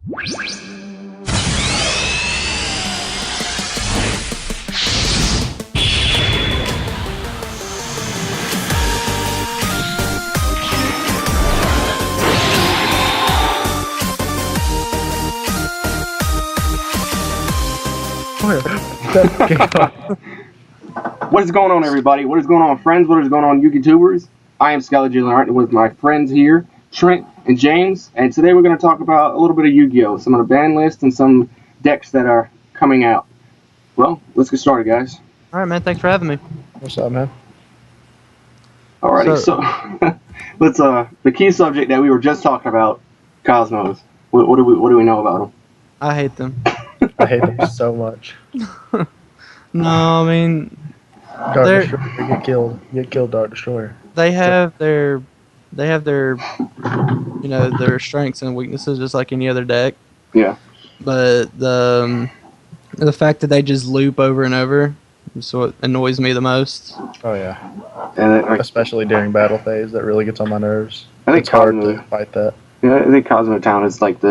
What is going on, everybody? What is going on, friends? What is going on, YouTubers? I am Skelly Art with my friends here, Trent and James, and today we're going to talk about a little bit of Yu-Gi-Oh!, some of the ban lists and some decks that are coming out. Well, let's get started, guys. All right, man. Thanks for having me. What's up, man? Alrighty, so let's the key subject that we were just talking about, Cosmos. What do we know about them? I hate them. I hate them so much. No, I mean, Dark Destroyer, get killed, Dark Destroyer. they have their, their strengths and weaknesses just like any other deck. Yeah. But the fact that they just loop over and over is what annoys me the most. Oh yeah, And especially during battle phase, that really gets on my nerves. I think It's hard to fight that. Yeah, I think Cosmo Town is like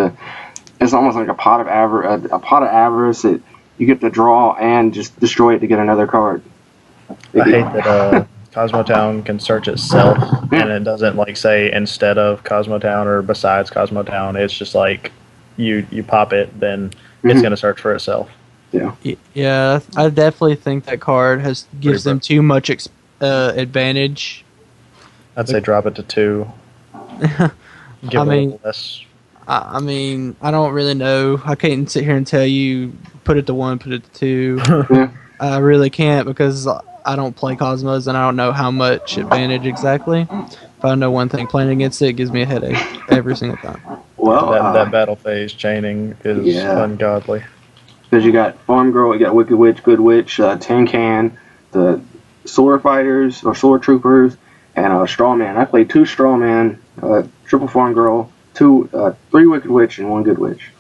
it's almost like a pot of avarice that you get to draw and just destroy it to get another card. I hate that Cosmotown can search itself, and it doesn't like say instead of Cosmotown or besides Cosmotown. It's just like you pop it, then it's gonna search for itself. Yeah. Yeah, I definitely think that card gives them too much advantage. I'd say drop it to 2. Give a little less. I mean, I don't really know. I can't sit here and tell you put it to 1, put it to 2. Yeah. I really can't because I don't play Cosmos and I don't know how much advantage exactly. But I know one thing, playing against it gives me a headache every single time. Well, that battle phase chaining is ungodly. Because you got Farm Girl, you got Wicked Witch, Good Witch, Tin Can, the Sword Fighters or Sword Troopers, and Straw Man. I played 2 Straw Man, triple Farm Girl, 3 Wicked Witch, and 1 Good Witch.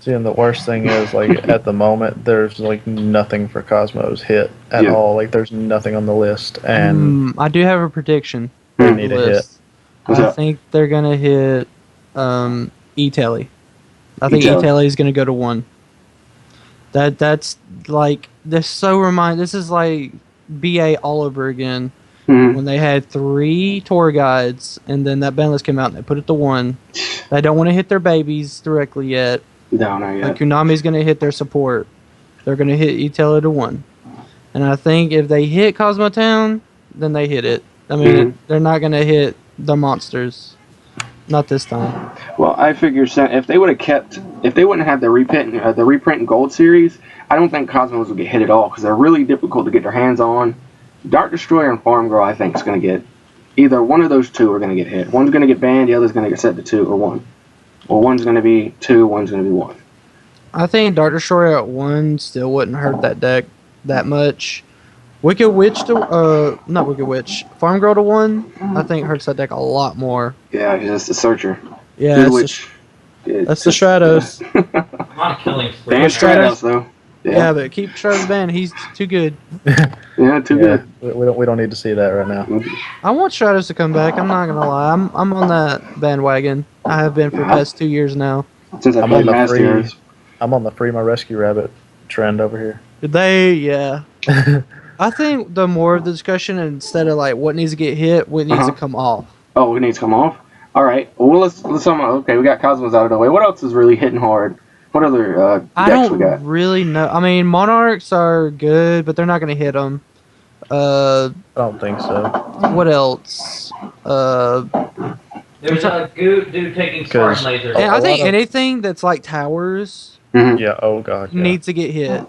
See, and the worst thing is, like, at the moment, there's, like, nothing for Cosmos hit at all. Like, there's nothing on the list, and I do have a prediction. they need a hit. I think they're going to hit E-Telly. I think E-Telly is going to go to 1. That's, like, this is, like, BA all over again. When they had 3 tour guides, and then that ban list came out, and they put it to 1. They don't want to hit their babies directly yet. No, not yet. Like Konami's going to hit their support. They're going to hit E-Telly to 1. And I think if they hit Cosmo Town, then they hit it. I mean, they're not going to hit the monsters. Not this time. Well, I figure if they wouldn't have the reprint Gold series, I don't think Cosmos would get hit at all because they're really difficult to get their hands on. Dark Destroyer and Farm Girl, I think, is going to get either one of those 2 are going to get hit. One's going to get banned, the other's going to get set to 2 or 1. Or one's going to be 2, one's going to be 1. I think Dark Destroyer at 1 still wouldn't hurt that deck that much. Wicked Witch not Wicked Witch. Farm Girl to 1, I think hurts that deck a lot more. Yeah, because it's the Searcher. Yeah, that's the Stratos. I'm on a killing spree. Ban Stratos, though. Yeah, but keep Stratos banned. He's too good. Yeah, too good. We don't need to see that right now. I want Stratos to come back. I'm not gonna lie. I'm on that bandwagon. I have been for the past 2 years now. Since I played Masters. I'm on the Free My Rescue Rabbit trend over here. I think the more of the discussion, instead of like what needs to get hit, what needs to come off. Oh, it needs to come off? Alright. Well, let's okay, we got Cosmos out of the way. What else is really hitting hard? What other decks I don't we got? really know. I mean, Monarchs are good, but they're not going to hit them. I don't think so. What else? There's a dude taking smart lasers. And I think anything that's like towers Yeah, oh god. Yeah. needs to get hit.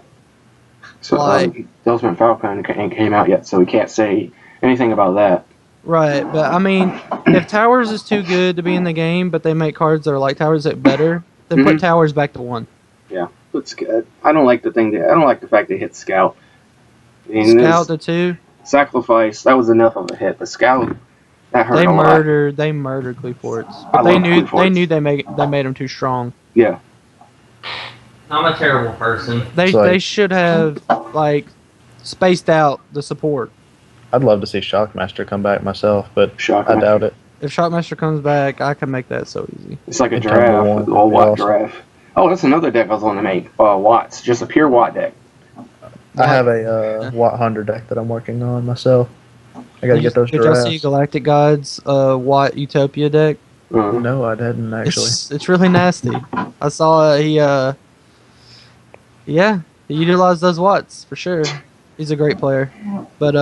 So, Delphine Falcon came out yet, so we can't say anything about that. Right, but I mean, if Towers is too good to be in the game, but they make cards that are like Towers that better, then put Towers back to 1. Yeah, it's good. I don't like the fact they hit Scout. I mean, Scout to 2. Sacrifice, that was enough of a hit, but Scout, that hurt a lot. They murdered Cleaforts. But they knew they made them too strong. Yeah. I'm a terrible person. They should have like spaced out the support. I'd love to see Shockmaster come back myself, but I doubt it. If Shockmaster comes back, I can make that so easy. It's like a And giraffe, Tumble a One little would be white awesome. giraffe. Oh, that's another deck I was wanting to make. Watts, just a pure Watt deck. I have a Watt Hunter deck that I'm working on myself. I gotta get those Did y'all see giraffes. Galactic Gods Watt Utopia deck? No, I didn't actually. It's really nasty. I saw he he utilized those watts for sure. He's a great player. But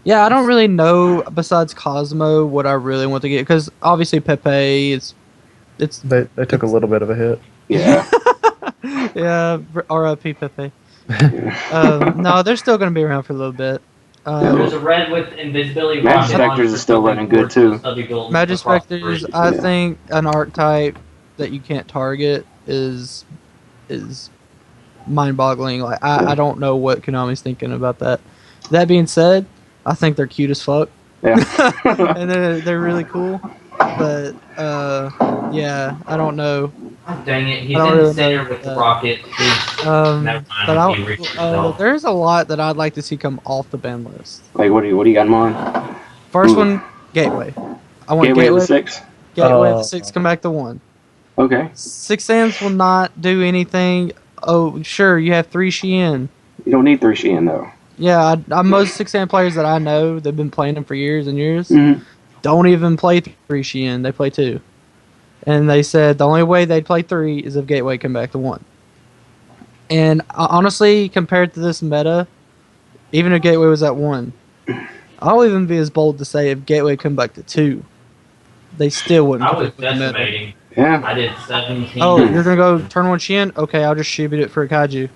yeah, I don't really know besides Cosmo what I really want to get because obviously Pepe it's They took a little bit of a hit. Yeah. yeah, R.I.P. Pepe. No, they're still going to be around for a little bit. There's a red with invisibility. Magic rocket Spectres is still launcher running good, too. Magic Spectres, I Yeah. think an archetype that you can't target is mind-boggling. Like I don't know what Konami's thinking about that. That being said, I think they're cute as fuck, Yeah. and they're really cool. But yeah, I don't know. Dang it, he's I don't in really the center know with the that. rocket. Never But mind, he reached himself. there's a lot that I'd like to see come off the ban list. Like, what do you got in mind? First Ooh. one, Gateway. I want Gateway Gateway. of the 6? Gateway of the 6 come back to 1. Okay. 6 Sands will not do anything. Oh, sure, you have 3 Shein. You don't need 3 Shein, though. Yeah, most 6 Sand players that I know, they've been playing them for years and years, Mm-hmm. don't even play 3 Shein. They play 2. And they said the only way they'd play 3 is if Gateway come back to 1. And honestly, compared to this meta, even if Gateway was at 1, I'll even be as bold to say if Gateway come back to 2, they still wouldn't. I was compete with the meta. decimating. Yeah. I did 17. Oh, you're gonna go turn 1 Shein? Okay, I'll just shoot it for a Kaiju.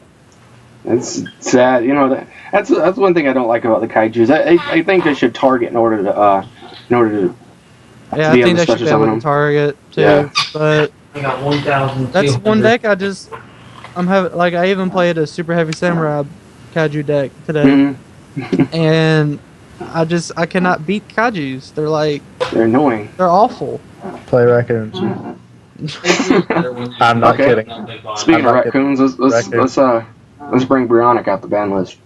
It's sad. You know, that's one thing I don't like about the Kaijus. I think they should target in order to Yeah, I be able think to they should special be able summon to them. target too. Yeah. But I got 1,000. that's one deck I even played a Super Heavy Samurai Kaiju deck today, Mhm. and I cannot beat Kaijus. They're like They're annoying. they're awful. Play raccoons. I'm not Okay. kidding. Speaking of like it. raccoons, let's bring Bionic out the ban list.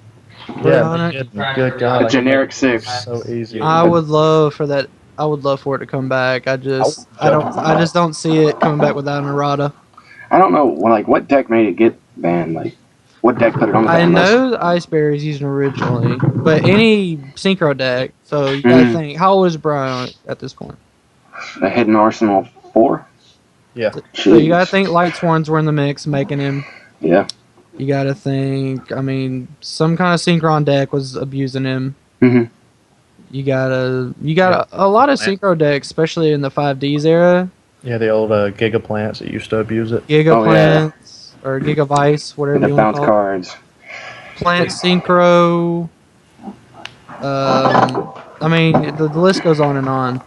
Yeah, good A God. generic 6. So easy. I would love for that. I would love for it to come back. I just don't see it coming back without an errata. I don't know, what deck made it get banned? Like, what deck put it on the I ban list? know the Ice Bear's using originally, but any synchro deck. So you gotta Mhm. think, how old is Brian at this point? A Hidden Arsenal 4? Yeah. So you gotta Jeez. think Light Swarms were in the mix, making him. Yeah. You gotta think. I mean, some kind of synchron deck was abusing him. Mhm. You got a lot of synchro decks, especially in the 5Ds era. Yeah, the old Giga plants that used to abuse it. Giga Oh, yeah. Plants or Giga Vice, whatever And the you want bounce to call it. cards. Plant Synchro. I mean, the list goes on and on.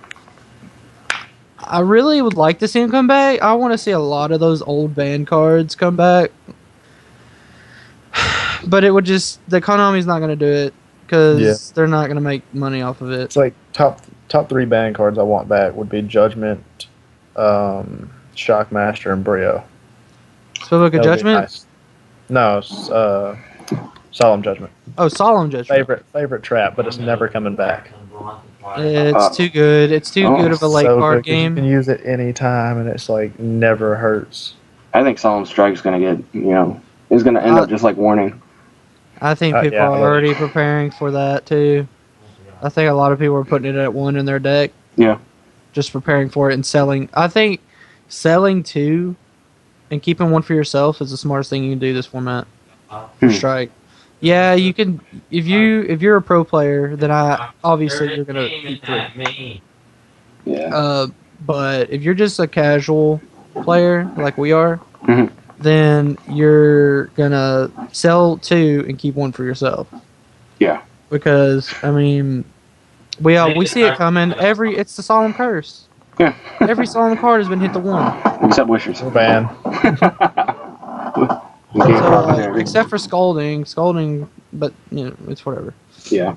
I really would like to see him come back. I want to see a lot of those old band cards come back. But it would the Konami's not going to do it because they're not going to make money off of it. It's like top 3 band cards I want back would be Judgment, Shockmaster, and Brio. So like a That would be Judgment? nice. No, it's, Solemn Judgment. Oh, Solemn Judgment. Favorite trap, but it's never coming back. It's too good. It's too good of a late So card good 'cause you can game. use it anytime, and it's like never hurts. I think Solemn Strike's going to get, is going to end up just like Warning. I think people yeah, are I- already preparing for that too. I think a lot of people are putting it at 1 in their deck. Yeah. Just preparing for it and selling. I think selling 2 and keeping 1 for yourself is the smartest thing you can do this format for Hmm. Strike. Yeah, you can if you're a pro player, then obviously you're gonna keep 3. Yeah. But if you're just a casual player like we are, Mhm. then you're gonna sell 2 and keep 1 for yourself. Yeah. Because I mean, we see it coming. It's the Solemn Curse. Yeah. Every Solemn card has been hit to 1. Except Wishers. We're banned. We can't So, talk there. except for Scalding, but it's whatever. Yeah.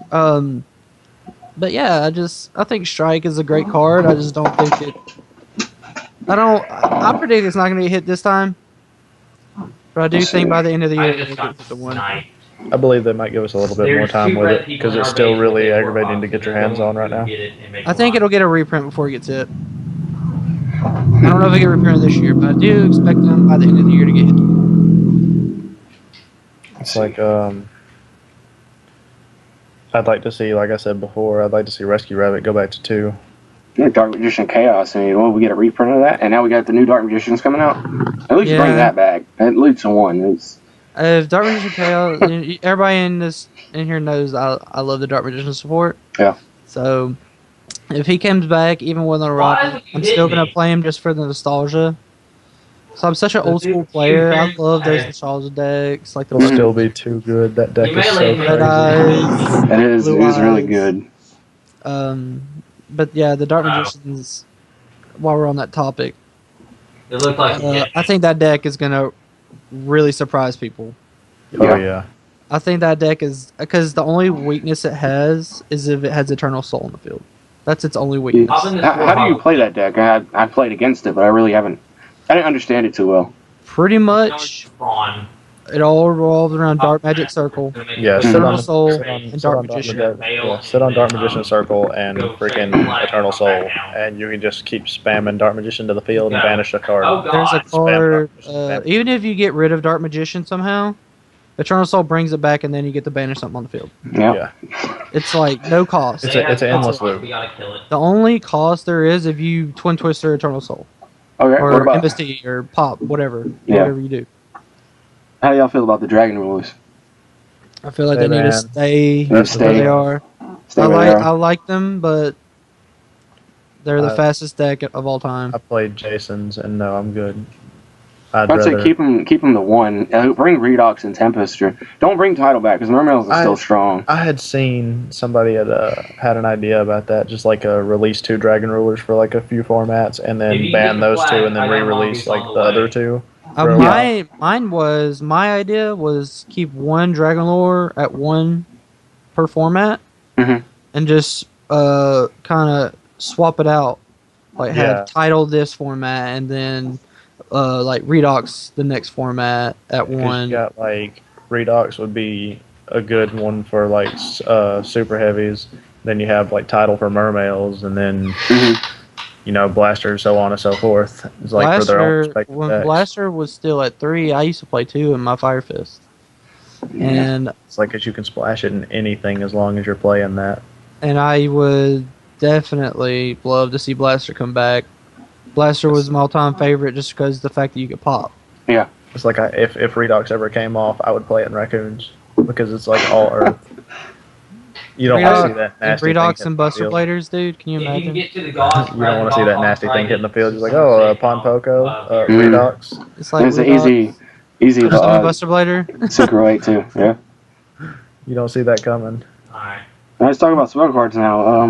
But yeah, I think Strike is a great card. I just don't think it. I predict it's not going to get hit this time. But I do Let's think see. by the end of the year, I it'll just get got hit to 1. sniped. I believe they might give us a little bit more time with it because it's still really aggravating to get your hands on right now. I think it'll get a reprint before it gets hit. I don't know if it get reprinted this year, but I do expect them by the end of the year to get hit. It's like I'd like to see, like I said before, I'd like to see Rescue Rabbit go back to 2. Yeah, Dark Magician Chaos. I mean, well, we get a reprint of that, and now we got the new Dark Magicians coming out. At least bring that back. At least one. If Dark Magician Chaos, everybody in here knows I love the Dark Magician support. Yeah. So if he comes back, even with a rock, I'm still gonna play him just for the nostalgia. So I'm such an old school player. I love those nostalgia decks. Like It'll still be too good. That deck is so crazy. Red Eyes. It is really good. But yeah, the Dark Magicians. While we're on that topic, It looked like I think that deck is gonna really surprise people. Oh yeah. I think that deck is because the only weakness it has is if it has Eternal Soul in the field. That's its only weakness. How do you play that deck? I played against it, but I really haven't. I didn't understand it too well. Pretty much, it all revolves around Dark Magic Circle, Yeah, Eternal Soul, and Dark Magician. Sit on Dark Magician Circle and freaking Eternal Soul, and you can just keep spamming Dark Magician to the field and banish a card. There's a card, even if you get rid of Dark Magician somehow, Eternal Soul brings it back, and then you get to banish something on the field. Yeah. It's like no cost. It's an endless loop. The only cost there is if you Twin Twister Eternal Soul. Okay. Or Embassy or Pop, whatever you do. How do y'all feel about the Dragon Rulers? I feel like they need to stay where they are. I like them, but they're the fastest deck of all time. I played Jason's, and no, I'm good. I'd say keep them to 1. Bring Redox and Tempest. Don't bring Tidal back because Mermails is still strong. I had seen somebody had an idea about that, just like release 2 Dragon Rulers for like a few formats, and then ban those 2, and then re-release like the other 2. My idea was keep 1 Dragon Lore at 1 per format, and just kind of swap it out, like have Tidal this format, and then like Redox the next format at 1. You got like Redox would be a good one for like super heavies. Then you have like Tidal for Mermails, and then Blaster, so on and so forth. It's like Blaster, for their own respective when decks. Blaster was still at 3, I used to play 2 in my Fire Fist, and it's like 'cause you can splash it in anything as long as you're playing that. And I would definitely love to see Blaster come back. Blaster was my all-time favorite just because of the fact that you could pop. Yeah. It's like if Redox ever came off, I would play it in Raccoons because it's like all Earth. You don't want to see that nasty Redox thing and Buster Bladers, dude. Can you imagine? You don't want to see that nasty thing hitting the field. Just like, Pon Poco, Redox. It's like it's an easy Buster Blader. Synchro 8 too. Yeah. You don't see that coming. Alright. Let's talk about spell cards now.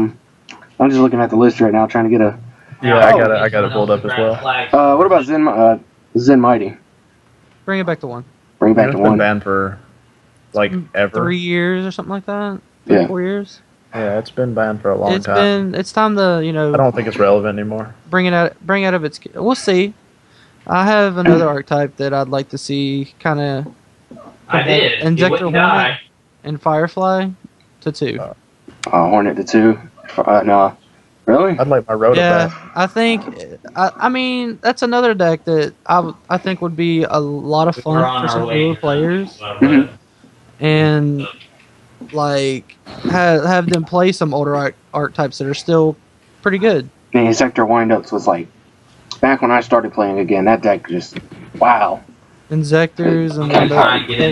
I'm just looking at the list right now, trying to get a. Yeah, I got it pulled up as well. What about Zen Mighty? Bring it back to 1. Bring it back to It's 1. been banned for like ever. 3 years or something like that. 4 years. Yeah, it's been banned for a long time. It's time to I don't think it's relevant anymore. bring out of its. We'll see. I have another archetype that I'd like to see kind of. I did. Injector Hornet and Firefly to 2. Hornet to 2. No. Really? I'd like my Rhoda back. I think. I mean, that's another deck that I think would be a lot of fun for some newer players, and like have them play some older archetypes that are still pretty good. The Insector Windups was like back when I started playing again. That deck just wow. Injectors and the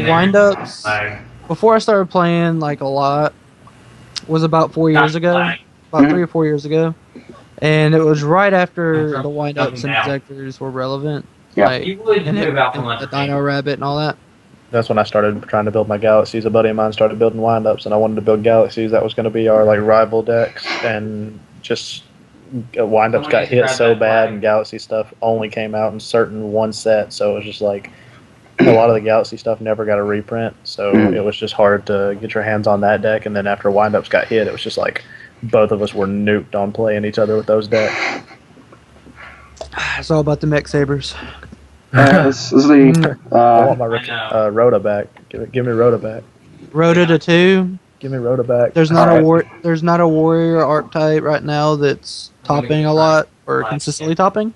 windups. Before I started playing like a lot was about 4 years ago. About 3 or 4 years ago, and it was right after the windups and injectors were relevant. Yeah, like, and the Dino Rabbit and all that. That's when I started trying to build my Galaxies. A buddy of mine started building windups, and I wanted to build Galaxies. That was going to be our like rival decks, and just windups got hit so bad, and Galaxy stuff only came out in certain one set. So it was just like a lot of the Galaxy stuff never got a reprint. So it was just hard to get your hands on that deck. And then after windups got hit, it was just like both of us were nuked on playing each other with those decks. It's all about the mech sabers. This is the. I want my Rhoda back. Give me Rhoda back. Rhoda to 2. Give me Rhoda back. There's not Alright. there's not a warrior archetype right now that's topping a lot or consistently topping.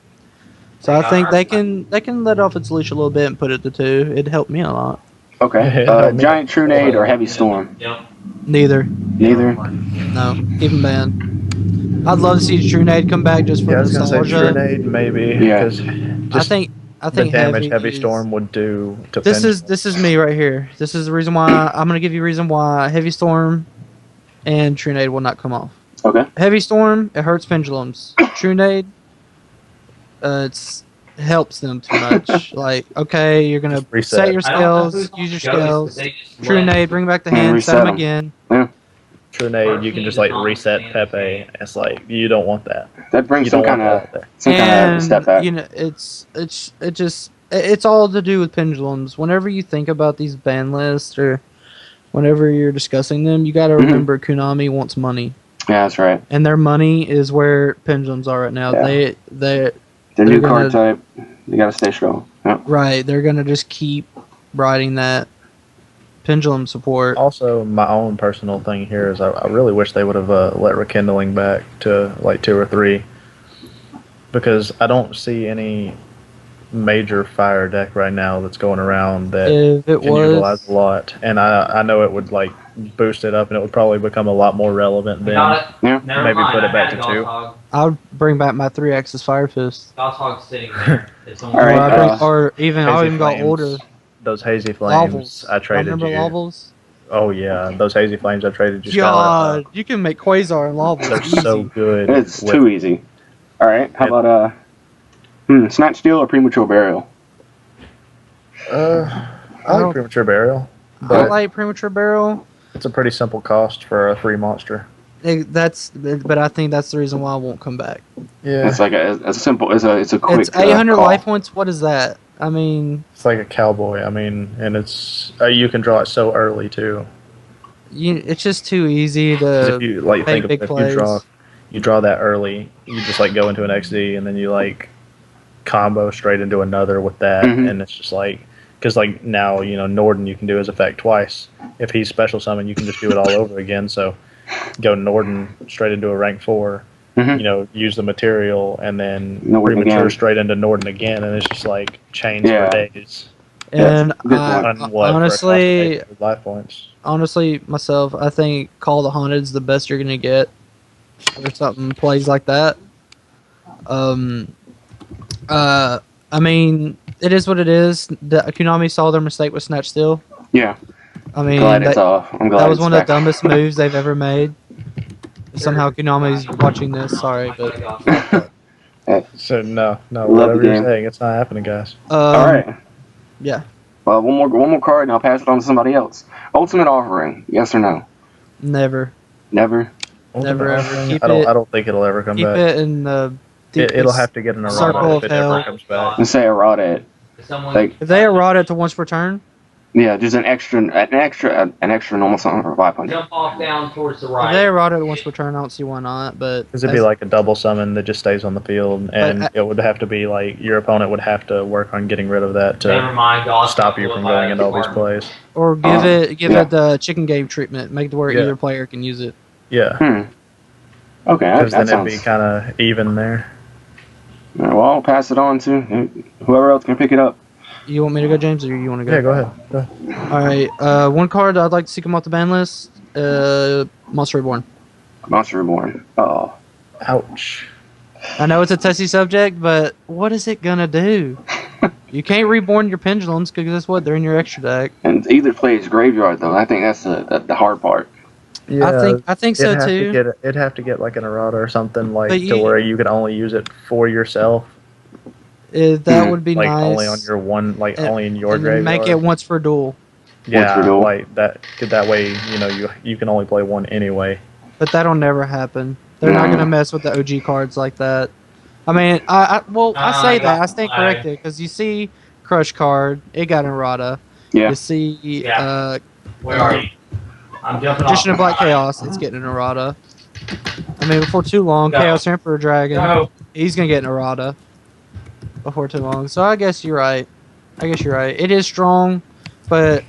So I think they can let off its leash a little bit and put it to 2. It'd help me a lot. Okay. Help me. Giant True Nade or Heavy Storm? Yep. Neither. Neither. No. Keep them banned. I'd love to see True Nade come back just for Yeah, I was gonna say nostalgia. Trinade maybe. Yeah. Because I think the damage Heavy is- Storm would do to This Pendulum. is me right here. This is the reason why I'm gonna give you a reason why Heavy Storm and True Nade will not come off. Okay. Heavy Storm, it hurts pendulums. True Nade, it helps them too much. Like, okay, you're gonna Just reset. set your I don't know skills, who use your chose, but skills. they just True let- Nade, bring back the And hand, reset set them 'em. again. Trinade, you can just like reset Pepe. It's like you don't want that. That brings You some don't kind want of that there. step back. You know, it's all to do with pendulums. Whenever you think about these ban lists or whenever you're discussing them, you got to Mhm. remember Konami wants money, Yeah, that's right. and their money is where pendulums are right now. Yeah. They The They're new gonna- card type, you gotta stay strong. Yep. right. They're gonna just keep riding that pendulum support. Also, my own personal thing here is I really wish they would have let Rekindling back to like 2 or 3, because I don't see any major fire deck right now that's going around that If it can utilize was, a lot, and I know it would like boost it up, and it would probably become a lot more relevant then. Got it. Yeah. Never Maybe mind, put it I back had to 2. Goshawk. I'll bring back my 3-axis fire fist. Goshawk's sitting there. It's on All right, or, I bring, uh, or even I'll Hazy even go Flames. older. Those Hazy Flames Lavels. I traded Remember you. Lavels? Oh yeah, those Hazy Flames I traded you. God, you can make Quasar and Lavels. They're easy. so good. It's with- too easy. All right. How Yep. about Snatch Steal or Premature Burial? I I like don't- Premature Burial, I but like Premature Barrel. it's a pretty simple cost for a free monster. But I think that's the reason why I won't come back. Yeah, It's like a simple. It's a quick. It's 800 call. life points. What is that? I mean, it's like a cowboy. I mean, and it's you can draw it so early too. it's just too easy 'Cause to if you like make think of big if plays. you draw that early, you just like go into an XD and then you like combo straight into another with that, Mhm. and it's just like because like now Norden you can do his effect twice. If he's special summon, you can just do it all over again. So go Norden straight into a rank 4. Mhm. Use the material and then Norden premature again. straight into Norden again, and it's just like chains Yeah. for days. And Good I, point. On what, for a cost of honestly, 800 life points. honestly, myself, I think Call the Haunted is the best you're gonna get or something plays like that. I mean, it is what it is. Konami saw their mistake with Snatch Steal. Yeah. I mean, Glad it's off. I'm glad that was it's one of the back. dumbest moves they've ever made. Somehow Konami's watching this. Sorry, but So no, Love whatever the you're game. saying, it's not happening, guys. All right. Yeah, Well, one more card, and I'll pass it on to somebody else. Ultimate Offering. Yes or no? never Never. Never, ever. Keep I don't. it- I don't think it'll ever come keep back. it in the. It'll have to get an Circle errata of if it ever Hell. comes back. And say errata it. Someone, Like, If they errata it to once per turn, yeah, just an extra normal summon for 500. jump off down towards the if they right. errata it once per turn, I don't see why not. But Because it'd be as- like a double summon that just stays on the field, and But it would have to be like your opponent would have to work on getting rid of that Never to mind, Goshawk stop you will from have going into all these card. plays. or give yeah. it the chicken game treatment. Make it where Yeah. either player can use it. Yeah, Okay, that because then it'd sounds. be kind of even there. All right, well, I'll pass it on to whoever else can pick it up. You want me to go, James, or you want to go? Yeah, go ahead. All right. One card I'd like to see come off the ban list. Monster Reborn. Monster Reborn. Oh. Ouch. I know it's a touchy subject, but what is it gonna do? You can't reborn your pendulums because guess what? They're in your extra deck. And either plays Graveyard, though. I think that's the hard part. Yeah, I think so it'd have too. to get it'd have to get like an errata or something like But to you- where you could only use it for yourself, That would be like nice. only on your one, like And- only in your and then graveyard. make it once per duel. yeah, for duel. like that. That way, you can only play one anyway. But that'll never happen. They're not No. gonna mess with the OG cards like that. I mean, I say that I stand corrected because you see Crush card, it got an errata. Yeah. You see, Yeah. Where are you? I'm jumping off. Magician of Black Chaos, it's getting an errata. I mean, before too long, No. Chaos Emperor Dragon, No. he's gonna get an errata before too long. So I guess you're right. It is strong, but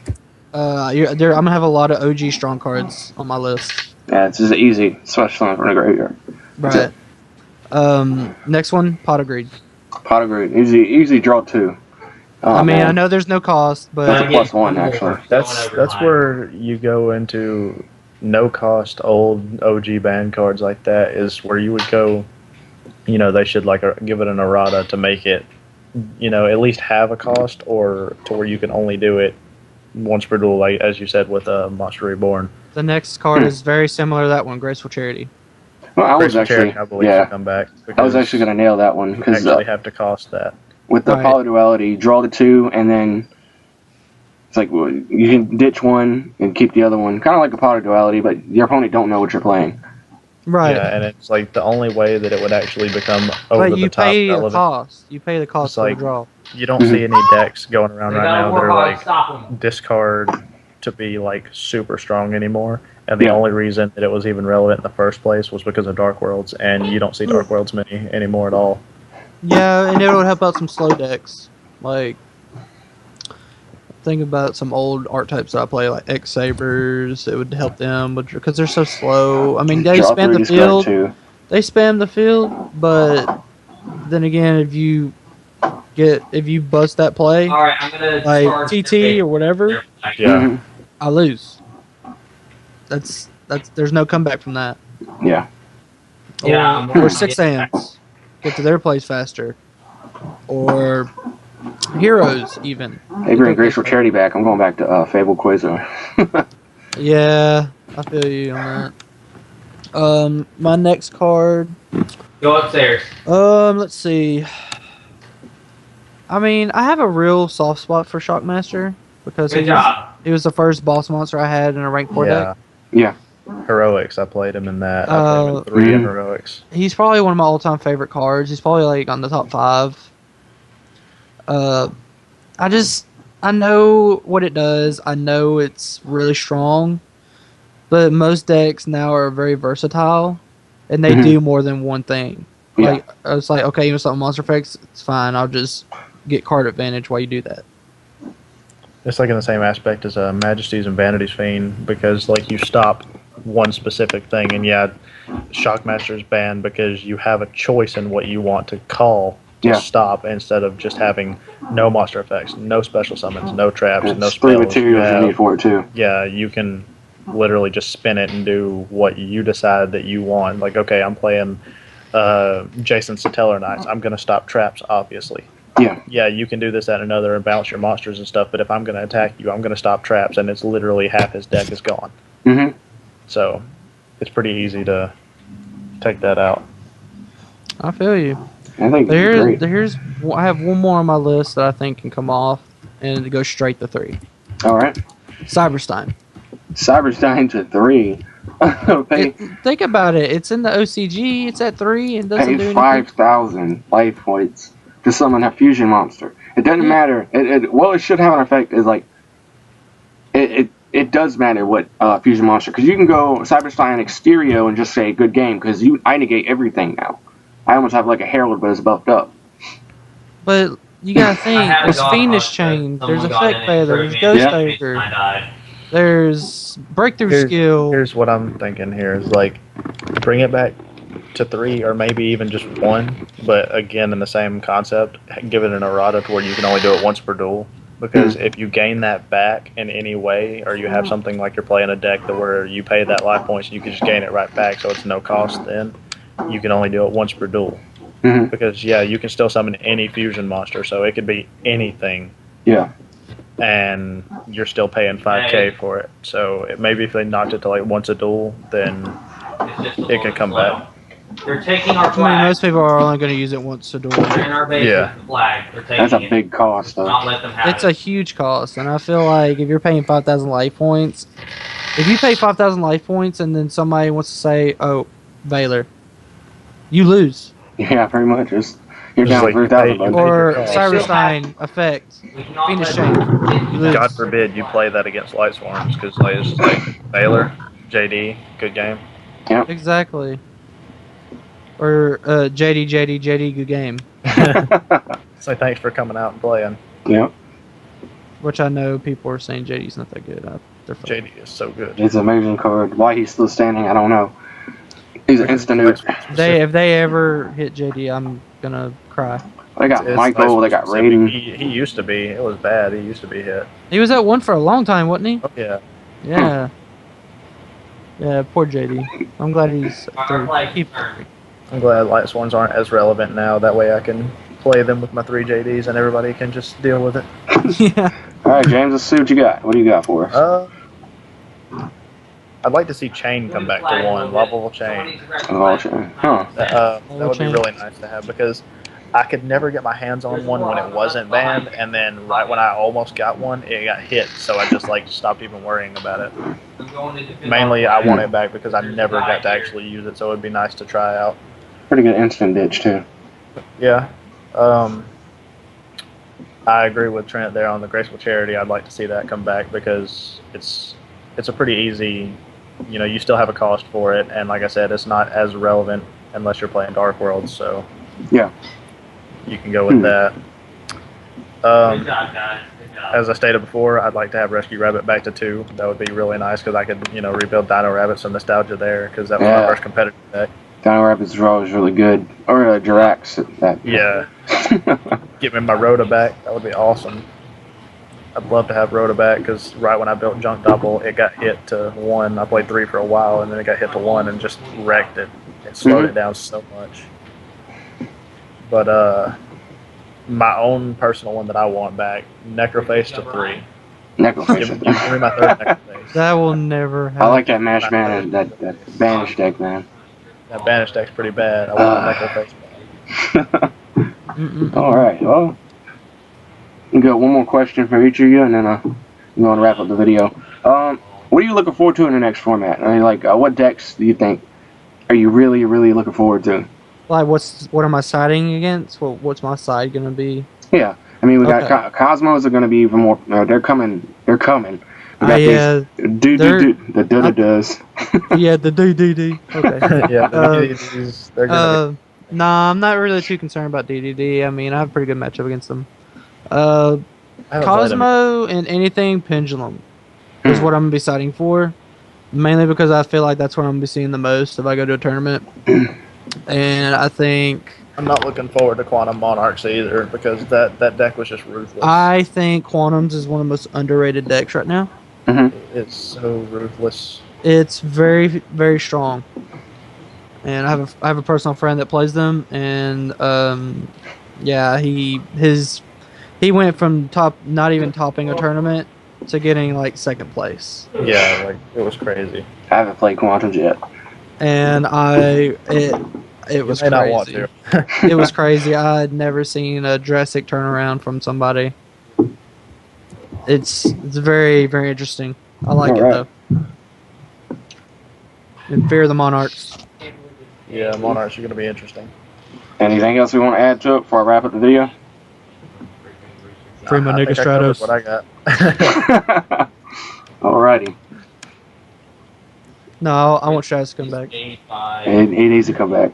I'm gonna have a lot of OG strong cards on my list. Yeah, it's just easy, especially from the graveyard. Right. Next one, Pot of Greed. Pot of Greed, easy draw 2. Oh, I mean, man. I know there's no cost, but That's a +1 actually. That's where you go into no cost old OG band cards like that is where you would go. They should give it an errata to make it, at least have a cost or to where you can only do it once per duel, like as you said with Monster Reborn. the next card is very similar to that one, Graceful Charity. Well, I was Graceful actually, Charity, I believe, should come back. I was actually going to nail that one You because actually have to cost that. with the Right. Poly Duality, draw the 2, and then it's like you can ditch one and keep the other one, kind of like a Poly Duality, but your opponent don't know what you're playing. Right. Yeah, and it's like the only way that it would actually become over But the you top pay the relevant. cost. You pay the cost It's for like- the draw. You don't see any decks going around They right gotta now that work are hard like to stop them. discard to be like super strong anymore. And the Yeah. only reason that it was even relevant in the first place was because of Dark Worlds, and you don't see Dark Worlds many anymore at all. Yeah, and it would help out some slow decks. Like, think about some old archetypes that I play, like X Sabers. It would help them, but because they're so slow. I mean, they Draw spam 3, the discard field. 2. They spam the field, but then again, if you bust that play, All right, I'm gonna like charge TT or whatever, Yeah. Mhm. I lose. That's there's no comeback from that. Yeah. Yeah, I'm Or working 6 on it. hands get to their place faster, or heroes even. They bring Graceful Charity back. I'm going back to Fable Quasar. Yeah, I feel you on that. My next card. Go upstairs. Let's see. I mean, I have a real soft spot for Shockmaster because Good job. he was the first boss monster I had in a rank 4 deck. Yeah. Heroics. I played him in that. I played him in 3 in Mhm. Heroics. He's probably one of my all-time favorite cards. He's probably like on the top 5. I know what it does. I know it's really strong, but most decks now are very versatile, and they Mhm. do more than one thing. Yeah. Like it's like, okay, you want something monster effects? It's fine. I'll just get card advantage while you do that. It's like in the same aspect as Majesty's and Vanity's Fiend because like you stop one specific thing, and yeah, Shockmaster's banned because you have a choice in what you want to call to Yeah. stop instead of just having no monster effects, no special summons, no traps, no It's 3 spells. materials you need for it too. Yeah, you can literally just spin it and do what you decide that you want. Like, okay, I'm playing Jason Satellar Knights. I'm going to stop traps, obviously. Yeah. Yeah, you can do this, that, and another and balance your monsters and stuff, but if I'm going to attack you, I'm going to stop traps, and it's literally half his deck is gone. Mhm. So, it's pretty easy to take that out. I feel you. I think it's great. I have one more on my list that I think can come off, and it goes straight to 3. All right. Cyberstein. Cyberstein to 3. Pay Think about it. It's in the OCG. It's at 3 and doesn't do anything. 5,000 life points to summon a fusion monster. It doesn't matter. It should have an effect is like it does matter what fusion monster, because you can go Cyberstein Exterio and just say good game because I negate everything now. I almost have like a Herald, but it's buffed up. But you gotta think. I had a There's dog Fiendish hunt, Chain. but There's someone got in Effect and Feather. threw There's me Ghost Yeah. Favor. I died. There's Breakthrough Skill. Here's what I'm thinking here is like bring it back to 3 or maybe even just 1, but again in the same concept, give it an errata to where you can only do it once per duel. Because if you gain that back in any way, or you have something like you're playing a deck that where you pay that life points and you can just gain it right back, so it's no cost, then you can only do it once per duel. Mhm. Because yeah, you can still summon any fusion monster, so it could be anything, Yeah. and you're still paying 5K for it. So maybe if they knocked it to like once a duel, then It's just it could come back. They're taking our I mean, flag. most people are only going to use it once a duel. They're in our base Yeah. with the flag. They're taking That's a it. big cost though. Not let them have It's it. a huge cost, and I feel like if you're paying 5,000 life points, if you pay 5,000 life points and then somebody wants to say, "Oh, Valor," you lose. Yeah, pretty much. You're It's down like 3,000 you bucks. pay- Or cost. Cyberstein Effect. We cannot Fiendish let them Chain. get Lose. God forbid you play that against Light Swarms, because like, it's like Baylor, JD, good game. Exactly. Or JD, good game. So thanks for coming out and playing. Yeah. which I know people are saying JD's not that good. They're fine. JD is so good. It's an amazing card. Why he's still standing, I don't know. He's an instant nuke. If they ever hit JD, I'm gonna cry. They got It's Michael. They got specific. Raiden. He used to be. It was bad. He used to be hit. He was at 1 for a long time, wasn't he? Oh yeah. Yeah. Yeah, poor JD. I'm glad he's through. I'm glad light swarms aren't as relevant now. That way I can play them with my 3 JDs and everybody can just deal with it. Yeah. All right, James, let's see what you got. What do you got for us? I'd like to see Chain come back to 1. Lovable Chain. Oh, huh. That would be really nice to have because I could never get my hands on one when it wasn't banned, and then right when I almost got one, it got hit, so I just like stopped even worrying about it. Mainly, I want it back because I never got to actually use it, so it would be nice to try out. Pretty good instant ditch, too. Yeah. I agree with Trent there on the Graceful Charity. I'd like to see that come back because it's a pretty easy, you still have a cost for it, and like I said, it's not as relevant unless you're playing Dark Worlds, so yeah, you can go with that. As I stated before, I'd like to have Rescue Rabbit back to 2. That would be really nice because I could, rebuild Dino Rabbit, some nostalgia there because that was my first competitive deck. Dino Rabbit's draw is really good. Or Jirax. Yeah. Get me my Rhoda back. That would be awesome. I'd love to have Rhoda back because right when I built Junk Double, it got hit to 1. I played 3 for a while, and then it got hit to 1 and just wrecked it. It slowed it down so much. But my own personal one that I want back, Necroface to 3. Necroface. Give me my 3rd Necroface. That will never happen. I like that Mash Man, that Banish deck, man. That Banish deck's pretty bad. I want a Necroface back. All right, well, we got one more question for each of you, and then we're going to wrap up the video. What are you looking forward to in the next format? I mean, like, what decks do you think are you really, really looking forward to? Like, what am I siding against? What's my side gonna be? Yeah, I mean, we got Cosmos are going to be even more. They're coming. They're coming. We got the does. Yeah, the DDD. Okay. Yeah, they're gonna Nah, I'm not really too concerned about DDD. I mean, I have a pretty good matchup against them. Cosmo and anything Pendulum is what I'm gonna be siding for. Mainly because I feel like that's what I'm gonna be seeing the most if I go to a tournament. And I think I'm not looking forward to Quantum Monarchs either because that deck was just ruthless. I think Quantums is one of the most underrated decks right now. It's so ruthless. It's very, very strong. And I have a personal friend that plays them, and yeah, he went from not even topping a tournament to getting like 2nd place. Yeah, like it was crazy. I haven't played Quantums yet. And it was crazy. Not want to. It was crazy. I had never seen a drastic turnaround from somebody. It's very, very interesting. I like it though. And Fear the Monarchs. Yeah, Monarchs are going to be interesting. Anything else we want to add to it before I wrap up the video? Free my nigga Stratos. What I got. Alrighty. No, I want Stratos to come back. He needs to come back.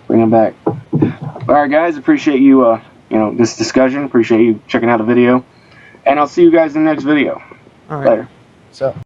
Bring him back. Alright, guys. Appreciate you, this discussion. Appreciate you checking out the video. And I'll see you guys in the next video. All right. Later. So.